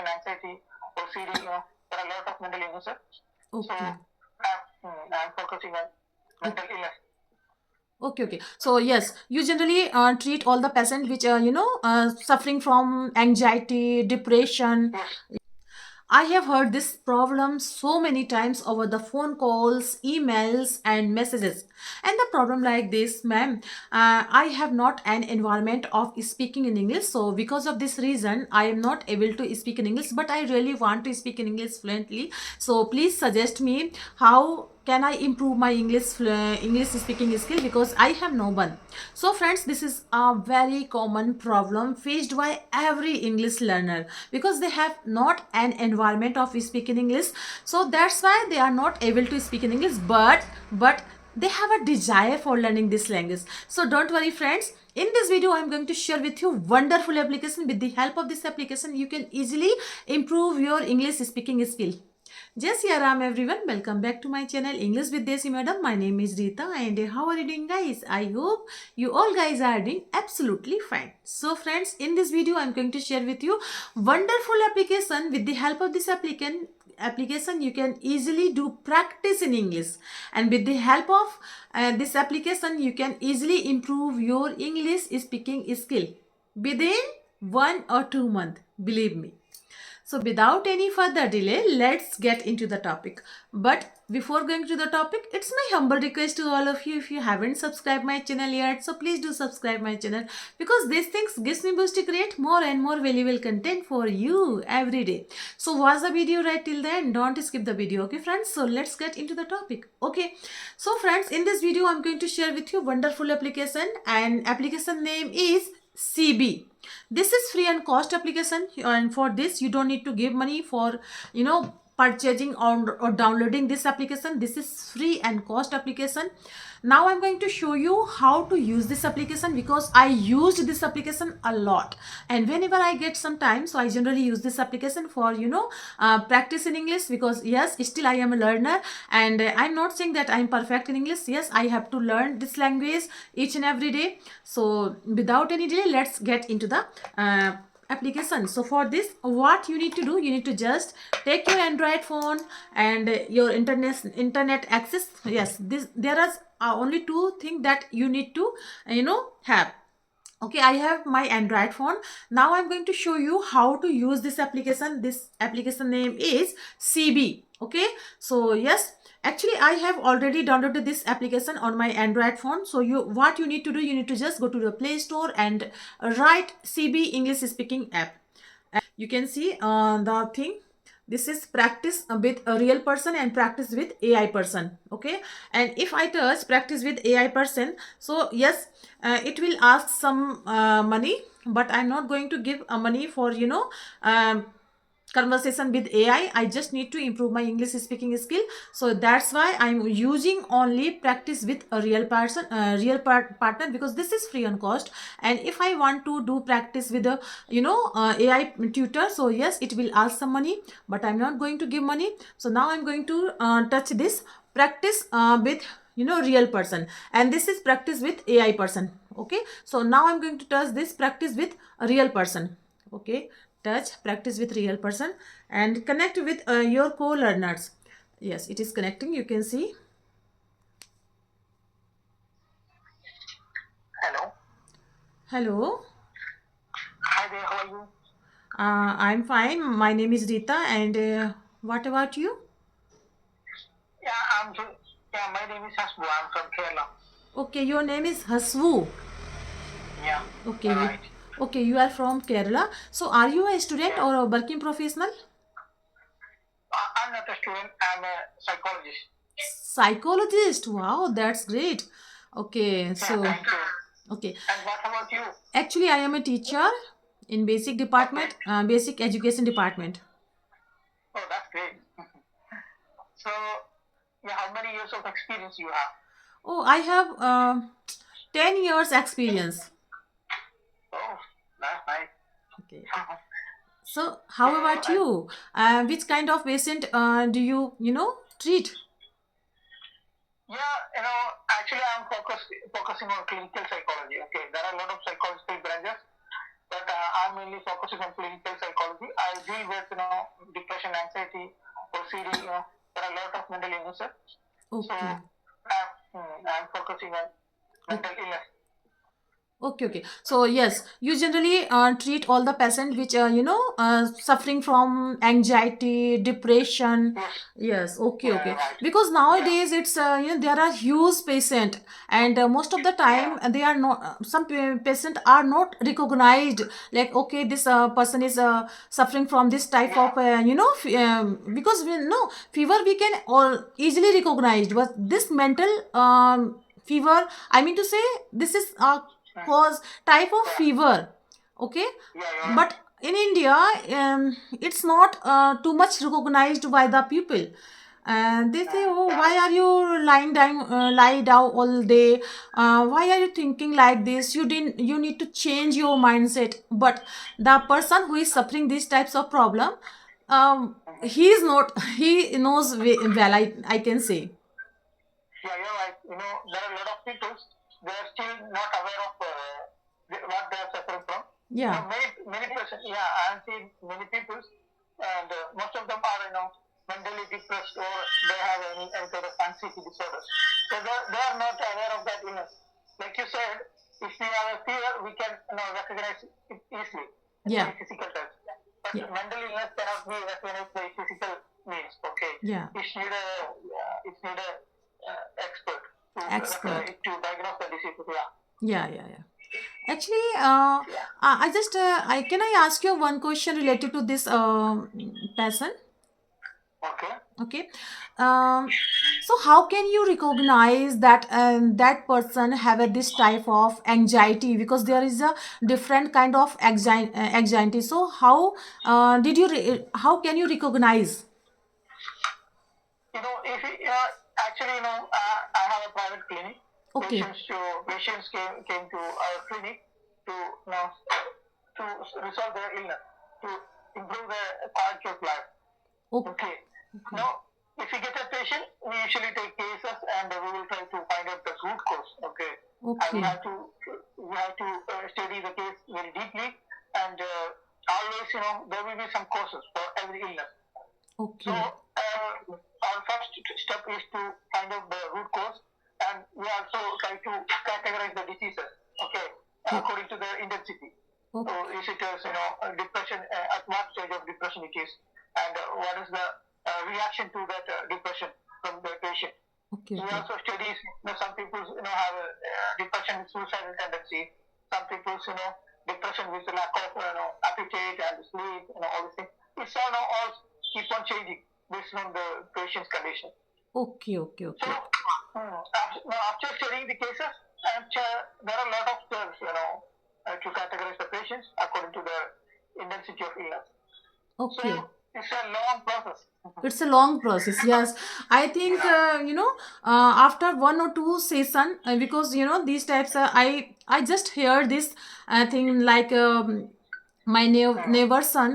depression, anxiety, OCD. There are a lot of mental illnesses. Okay. So I'm focusing on mental illness. Okay. So yes, you generally treat all the patient which suffering from anxiety, depression. Yes. I have heard this problem so many times over the phone calls, emails, and messages. And the problem like this, ma'am, I have not an environment of speaking in English. So because of this reason, I am not able to speak in English. But I really want to speak in English fluently. So please suggest me how can I improve my English speaking skill, because I have no one. So friends, this is a very common problem faced by every English learner, because they have not an environment of speaking English. So that's why they are not able to speak in English, but they have a desire for learning this language. So don't worry friends, in this video I'm going to share with you wonderful application. With the help of this application, you can easily improve your English speaking skill. Jai Shri Ram everyone, welcome back to my channel English with Desi Madam. My name is Rita and how are you doing guys? I hope you all guys are doing absolutely fine. So friends, in this video I'm going to share with you wonderful application. With the help of this application you can easily do practice in English, and with the help of this application you can easily improve your English speaking skill within 1 or 2 months, believe me. So without any further delay, let's get into the topic. But before going to the topic, it's my humble request to all of you, if you haven't subscribed my channel yet, so please do subscribe my channel, because these things gives me boost to create more and more valuable content for you every day. So watch the video right till the end. Don't skip the video, okay friends? So let's get into the topic. Okay. So friends, in this video, I'm going to share with you wonderful application, and application name is CB. This is free and cost application, and for this you don't need to give money for purchasing or downloading this application. This is free and cost application. Now I'm going to show you how to use this application, because I used this application a lot, and whenever I get some time, so I generally use this application for practice in English, because yes, still I am a learner, and I'm not saying that I'm perfect in English. Yes, I have to learn this language each and every day. So without any delay, let's get into the application. So for this, what you need to do, you need to just take your Android phone and your internet access. Yes, there are only two things that you need to have. Okay, I have my Android phone. Now I'm going to show you how to use this application. This application name is CB. Okay, so yes, actually I have already downloaded this application on my Android phone. So what you need to do, you need to just go to the Play Store and write CB English speaking app. You can see the thing. This is practice with a real person and practice with AI person. Okay, and if I touch practice with AI person, so yes, it will ask some money, but I'm not going to give money for conversation with AI. I just need to improve my English speaking skill. So that's why I'm using only practice with a real person, partner, because this is free on cost. And if I want to do practice with a AI tutor, so yes, it will ask some money, but I'm not going to give money. So now I'm going to touch this practice with real person, and this is practice with AI person. Okay, so now I'm going to touch this practice with a real person. Okay, touch practice with real person and connect with your co-learners. Yes, it is connecting, you can see. Hello. Hello. Hi there. How are you? I'm fine. My name is Rita, and what about you? Yeah, yeah, my name is Hasbu. I'm from Kerala. Okay, your name is Haswu. Yeah. Okay, Right. okay, you are from Kerala. So are you a student Yeah. or a working professional? I'm not a student. I'm a psychologist. Psychologist. Wow, that's great. Okay, Yeah, so thank you. okay, And what about you? actually I am a teacher in basic department, Okay. basic education department. Oh, that's great. So, yeah, how many years of experience you have? Oh, I have 10 years experience. Oh, that's nice. Okay. So, So how about and you? Which kind of patient do you treat? yeah, actually, I'm focusing on clinical psychology. Okay, there are a lot of psychological branches, but I'm mainly focusing on clinical psychology. I I deal with depression, anxiety, OCD. There are a lot of mental illnesses. So Okay. I'm focusing on mental illness. Okay. So yes, you generally treat all the patient which suffering from anxiety, depression. Yes. Yes. Okay. Yeah, Okay. right. Because Yeah. nowadays it's there are huge patient, and most of the time Yeah. they are not. Patient are not recognized. Like, okay, this person is suffering from this type Yeah. of because we know fever we can all easily recognized, but this mental fever, I mean to say, this is cause type of Yeah. fever. Okay. Yeah. You're But right. in India, it's not too much recognized by the people, and they say, oh, Yeah. why are you lie down all day, why are you thinking like this, you need to change your mindset. But the person who is suffering these types of problem, he is not he knows well, I can say. Yeah, you're right. There are a lot of people, they are still not aware of what they are suffering from. Yeah. Many person, yeah, I have seen many people, and most of them are, mentally depressed, or they have any sort of anxiety disorder. So they are not aware of that illness. Like you said, if we have a fever, we can recognize it easily Yeah. by physical touch. But Yeah. mental illness cannot be recognized by physical means. Okay, Yeah. it's need a expert Expert. to diagnose the disease. Yeah. Yeah. Actually, Yeah. I just I can I ask you one question related to this person? Okay. Okay. So how can you recognize that that person have this type of anxiety? Because there is a different kind of anxiety. So how can you recognize? If actually, I have a private clinic. Okay. Patients came to our clinic to to resolve their illness, to improve their quality of life. Okay. Okay. Okay. Now, if we get a patient, we usually take cases and we will try to find out the root cause. Okay. And we Okay. have to study the case very deeply, and always, there will be some causes for every illness. So Okay. our first step is to find out the root cause, and we also try to categorize the diseases. Okay. Oh. According to their intensity. Okay. So is it depression? At what stage of depression it is, and what is the reaction to that depression from the patient? Okay. We Okay. also studies, some people have depression with suicidal tendency. Some people depression with lack of appetite and sleep, all these things. It's all keep on changing based on the patient's condition. Okay. Okay. So Okay. after studying the cases, and there are a lot of steps to categorize the patients according to the intensity of illness. Okay. So it's a long process. It's a long process. Yes, I think Yeah. after one or two session, because these types. I just heard this thing like. My neighbor's son,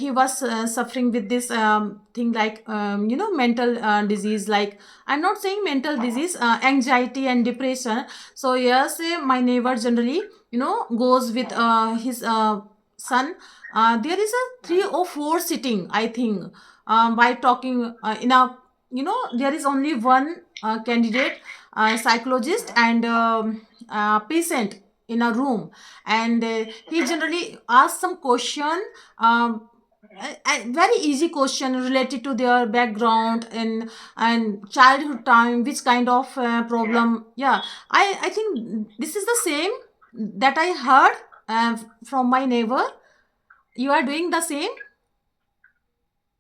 he was suffering with this thing like mental disease, like I'm not saying mental disease, anxiety and depression. So yes, my neighbor generally goes with his son. There is a 3 or 4 sitting, I think, by talking in a there is only one candidate, psychologist and patient in a room, and he generally asks some question, a very easy question related to their background and childhood time, which kind of problem. Yeah, I think this is the same that I heard from my neighbor. You are doing the same?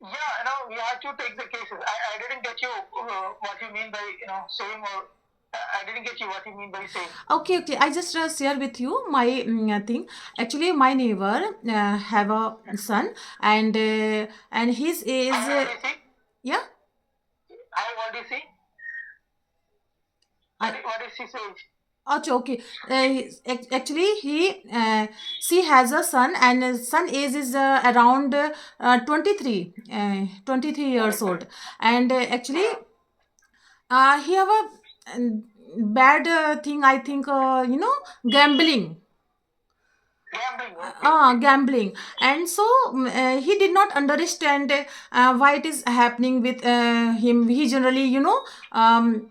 Yeah, we have to take the cases. I didn't get you what you mean by same, or I didn't get you what you mean by same. Okay. I just share with you my thing. Actually, my neighbor have a son, and his is How old is he? yeah. How old is he? What is his age? Okay. Actually, she has a son, and his son age is around 23 years old, and actually, he have a bad thing. I think gambling. Gambling. Okay. Okay. Gambling. And so he did not understand why it is happening with him. He generally, um,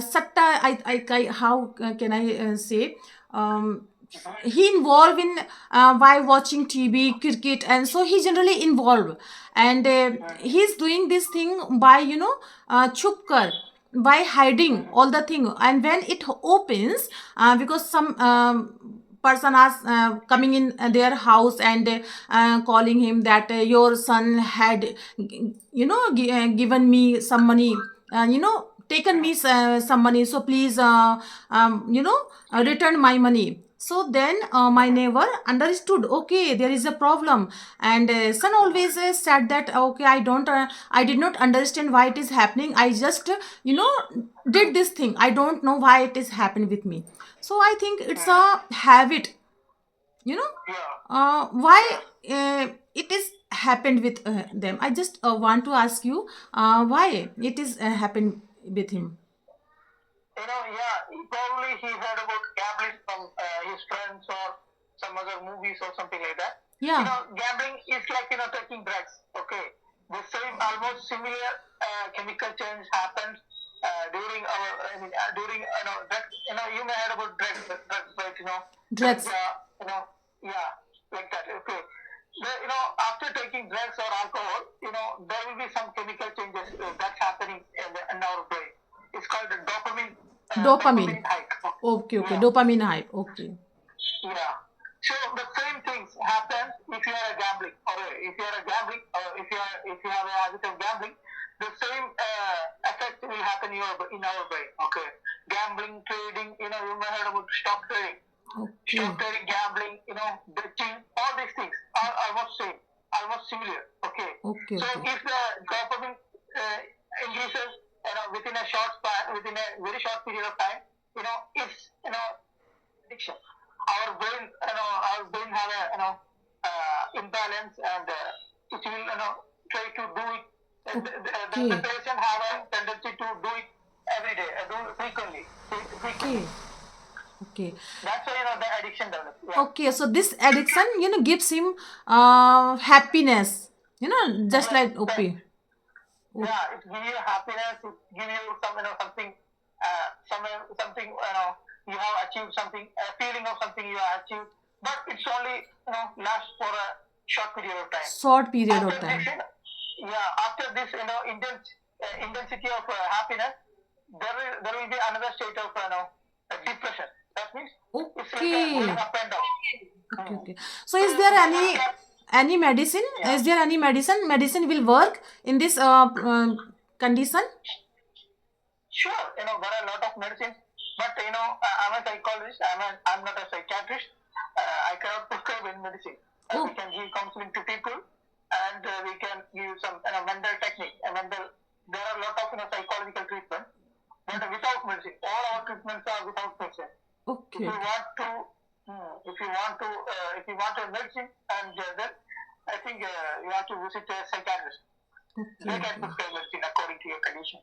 satta, how can I say, um, he involved in by watching TV, cricket, and so he generally involved, and he's doing this thing by, chupkar, by hiding all the thing. And when it opens, because some person is coming in their house and calling him that your son had given me some money, taken me some money, so please return my money. So then my neighbor understood, okay, there is a problem. And son always said that, okay, I did not understand why it is happening. I just did this thing. I don't know why it is happening with me. So I think it's a habit, you know Yeah. why Yeah. it is happened with them. I just want to ask you why it is happened with him. Yeah, probably he heard about gambling from his friends or some other movies or something like that. Yeah. Gambling is like taking drugs. Okay, the same almost similar chemical change happens during our during drugs. You may heard about drugs, right? Drugs. Ganja, yeah, like that. Okay. After taking drugs or alcohol, there will be some chemical changes that's happening in our brain. It's called the Dopamine. dopamine hike. Okay, okay, Yeah, dopamine hype. Okay. yeah. So the same things happen if you are gambling, or if you are gambling, or if you have a habit of gambling, the same effect will happen in our brain. Okay, gambling, trading. You may heard about stock trading. Okay. Stock trading, gambling, betting, all these things are almost same, almost similar. Okay. Okay, So okay. if the dopamine increases, within a short span, within a very short period of time, it's addiction. Our brain have a imbalance, and it will try to do it. The Okay. patient have a tendency to do it every day, do it frequently. Okay. Okay. That's why the addiction develops. Yeah. Okay, so this addiction, gives him happiness, just Yes. like OP. Yeah, it gives you happiness. It gives you something, something. You have achieved something, a feeling of something you have achieved, but it's only lasts for a short period of time. Short period After of this, time. after this, intensity of happiness, there will be another state of depression. That means it's like going Okay. up and down. Okay, Hmm. okay. So So is there that is any medicine? yeah. Is there any medicine? Medicine will work in this condition? Sure, there are a lot of medicines, but I'm a psychologist. I'm not a psychiatrist. I cannot prescribe any medicine. We Oh, can give counseling to people, and we can give some mental technique. There are a lot of psychological treatment, but without medicine. All our treatments are without medicine. If okay, you okay. want to, if you want a medicine, and then I think you have to visit a psychiatrist. Okay, They can okay. prescribe medicine according to your condition.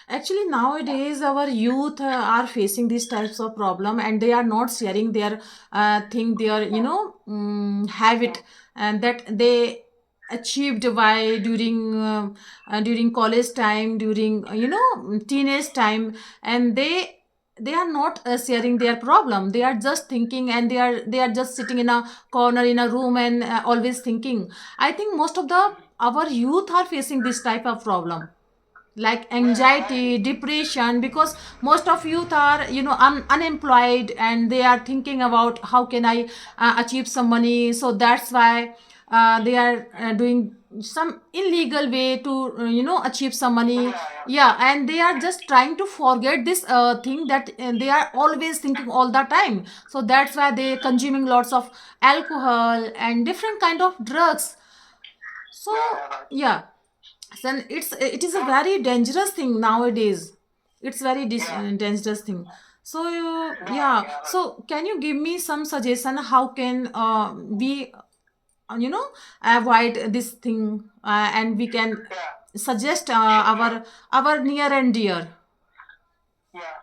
Actually, nowadays our youth are facing these types of problem, and they are not sharing their thing, their habit, and that they achieved by during college time, during teenage time, and they are not sharing their problem. They are just thinking, and they are just sitting in a corner in a room and always thinking. I think most of the our youth are facing this type of problem, like Yeah, anxiety, depression, because most of youth are unemployed, and they are thinking about how can I achieve some money. So that's why they are doing some illegal way to achieve some money. yeah. Yeah, and they are just trying to forget this thing that they are always thinking all the time. So that's why they consuming lots of alcohol and different kind of drugs. So Yeah, right. yeah, then it is So, a very dangerous thing nowadays. It's very yeah, dangerous thing. So yeah, yeah, right. so can you give me some suggestion how can we you know avoid this thing, and we can Yeah, suggest sure. our near and dear. Yeah.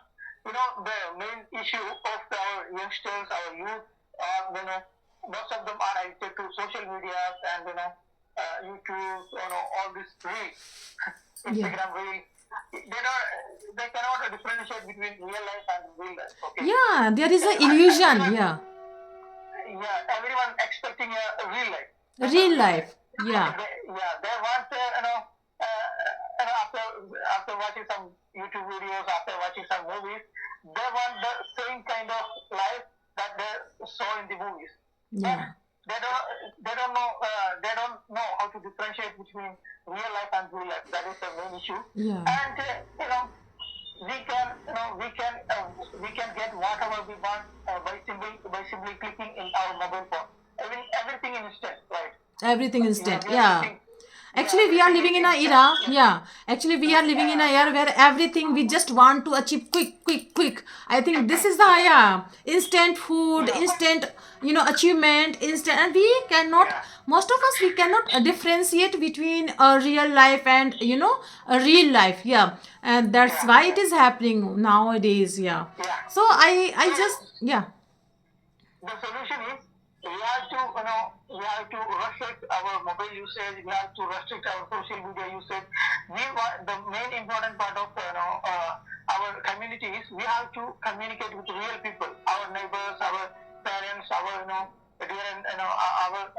The main issue of our youngsters, our youth, most of them are addicted to social media and YouTube, all this reels, Yeah. Instagram reels. They cannot differentiate between real life and real life. Okay. Yeah, there is a Yeah, illusion. everyone, Yeah. everyone expecting a real life, not a Real real life. life. Yeah. They want after watching some YouTube videos, after watching some movies, they want the same kind of life that they saw in the movies. Yeah. But they don't know how to differentiate between real life and real life. That is the main issue. Yeah. And we can get whatever we want by simply clicking in our mobile phone. Everything instant, right? Everything instant. We are Yeah. getting Actually, we are living in a instant. era. Yeah. Actually, we are living in a era where everything we just want to achieve quick, quick, quick. I think this is the instant food, instant achievement, instant, and we cannot. Most of us we cannot differentiate between a real life and a real life. Yeah, and that's why it is happening nowadays. Yeah. So I just yeah. The solution is we have to restrict our mobile usage. We have to restrict our social media usage. The main important part of our community is we have to communicate with real people, our neighbors, our parents, our dear and our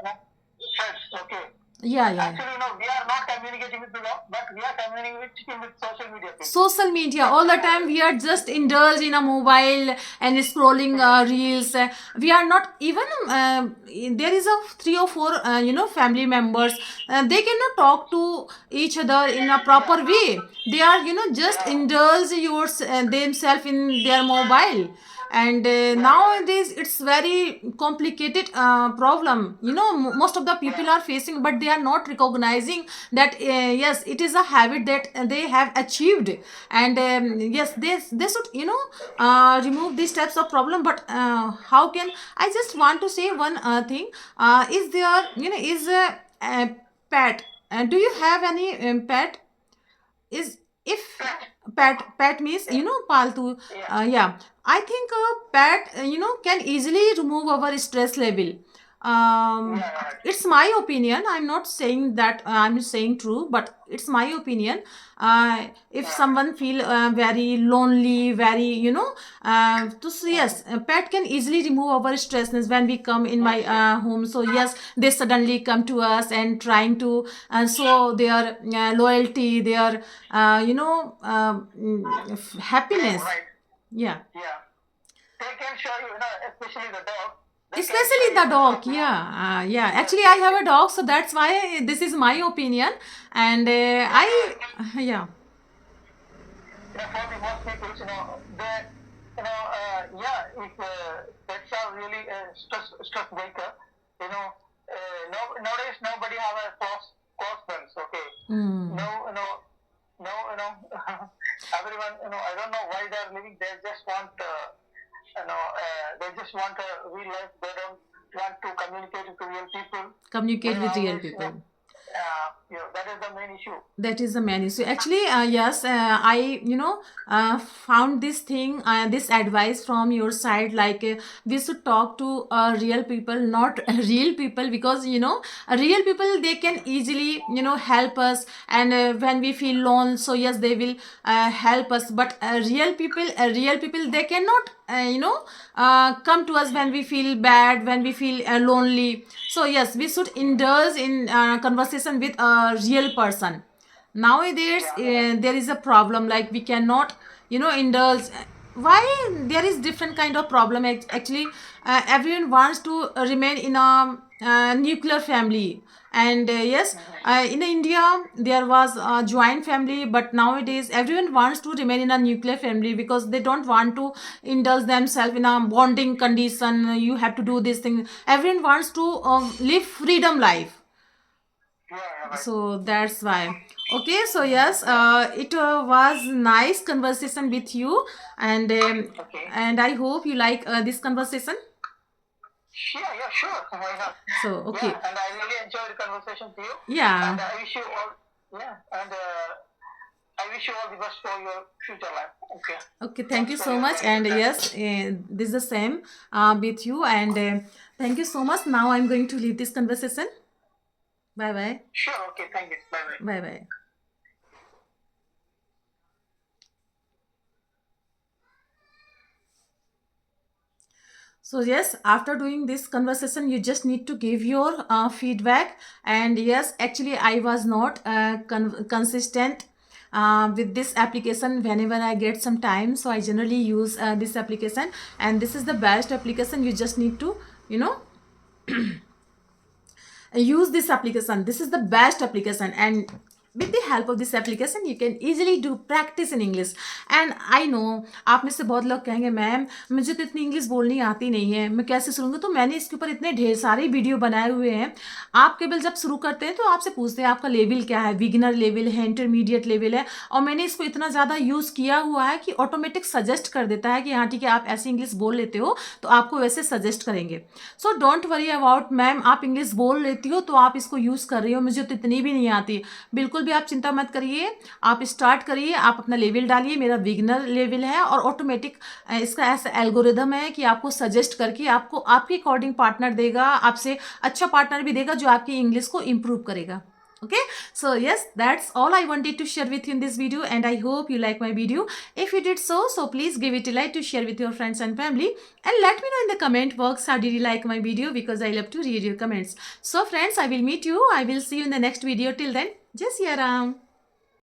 friends. Okay. Yeah, yeah. Actually, we are not communicating with them, but we are communicating with social media people. Social media all the time we are just indulged in a mobile and scrolling reels. We are not even there is a 3 or 4 family members, they cannot talk to each other in a proper way. They are just indulge themselves in their mobile. And nowadays it's very complicated problem, most of the people are facing, but they are not recognizing that yes, it is a habit that they have achieved. And yes, they should remove these types of problem. But how can I just want to say one thing, is there is a pet, do you have any pet? Is if pet means paltu. Yeah, I think a pet can easily remove our stress level. It's my opinion, I'm not saying that I'm saying true, but it's my opinion. If someone feel very lonely, very so yes, a pet can easily remove our stressness when we come in my home. So yes, they suddenly come to us and trying to show their loyalty, their happiness. Right. Yeah. Yeah. They can show you, especially the dog. Especially the dog. Yeah. Yeah, actually I have a dog, so that's why this is my opinion. And I yeah. For the most people, they, if pets are really a stress breaker, nowadays nobody have a close friends. Okay. No, everyone, I don't know why they are living. They just want, they just want a real life. They don't want to communicate with real people. Communicate with real Always, people. that is the main issue. That is the main issue. Actually, yes, I found this thing, this advice from your side. Like we should talk to real people, not real people, because real people, they can easily help us. And when we feel alone, so yes, they will help us. But real people, they cannot come to us when we feel bad, when we feel lonely. So yes, we should indulge in conversation with a real person. Nowadays there is a problem, like we cannot indulge. Why? There is different kind of problem. Actually, everyone wants to remain in a nuclear family. And yes, in India there was a joint family, but nowadays everyone wants to remain in a nuclear family because they don't want to indulge themselves in a bonding condition. You have to do this thing. Everyone wants to live freedom life. Right. So that's why. Okay, so yes, it was nice conversation with you. And Okay. and I hope you like this conversation. Yeah, sure. Why not? So okay. Yeah, and I really enjoyed the conversation with you. Yeah. And I wish you all, and I wish you all the best for your future life. Okay. Okay, thank you Thanks for so your much. valuable And time. yes, this is the same with you. And thank you so much. Now I'm going to leave this conversation. Bye bye. Sure. Okay. Thank you. Bye bye. Bye bye. So yes, after doing this conversation, you just need to give your feedback. And yes, actually, I was not consistent with this application whenever I get some time. So I generally use this application, and this is the best application. You just need to, you know, use this application. This is the best application, and with the help of this application you can easily do practice in English. And I know आप में से बहुत लोग कहेंगे ma'am मुझे तो इतनी English बोलनी आती नहीं है, मैं कैसे सुनूंगा। तो मैंने इसके ऊपर इतने ढेर सारे वीडियो बनाए हुए हैं। आप केवल जब शुरू करते हैं तो आपसे पूछते हैं आपका लेवल क्या है, बिगिनर लेवल है, इंटरमीडिएट लेवल है, और मैंने इसको इतना ज़्यादा यूज़ किया हुआ है कि ऑटोमेटिक सजेस्ट कर देता है कि हाँ ठीक है आप ऐसी इंग्लिश बोल लेते हो तो आपको वैसे सजेस्ट करेंगे। So don't worry about ma'am आप इंग्लिश बोल लेती हो तो आप इसको यूज़ कर रही हो, मुझे तो इतनी भी नहीं आती। बिल्कुल भी आप चिंता मत करिए, आप स्टार्ट करिए, आप अपना लेवल डालिए, मेरा बिगिनर लेवल है, और ऑटोमेटिक इसका ऐसा एल्गोरिदम है कि आपको सजेस्ट करके आपको आपके अकॉर्डिंग पार्टनर देगा, आपसे अच्छा पार्टनर भी देगा जो आपकी इंग्लिश को इम्प्रूव करेगा। Okay, so yes, that's all I wanted to share with you in this video, and I hope you like my video. If you did so please give it a like to share with your friends and family, and let me know in the comment box how did you like my video, because I love to read your comments. So friends, I will meet you, I will see you in the next video. Till then, just Ram.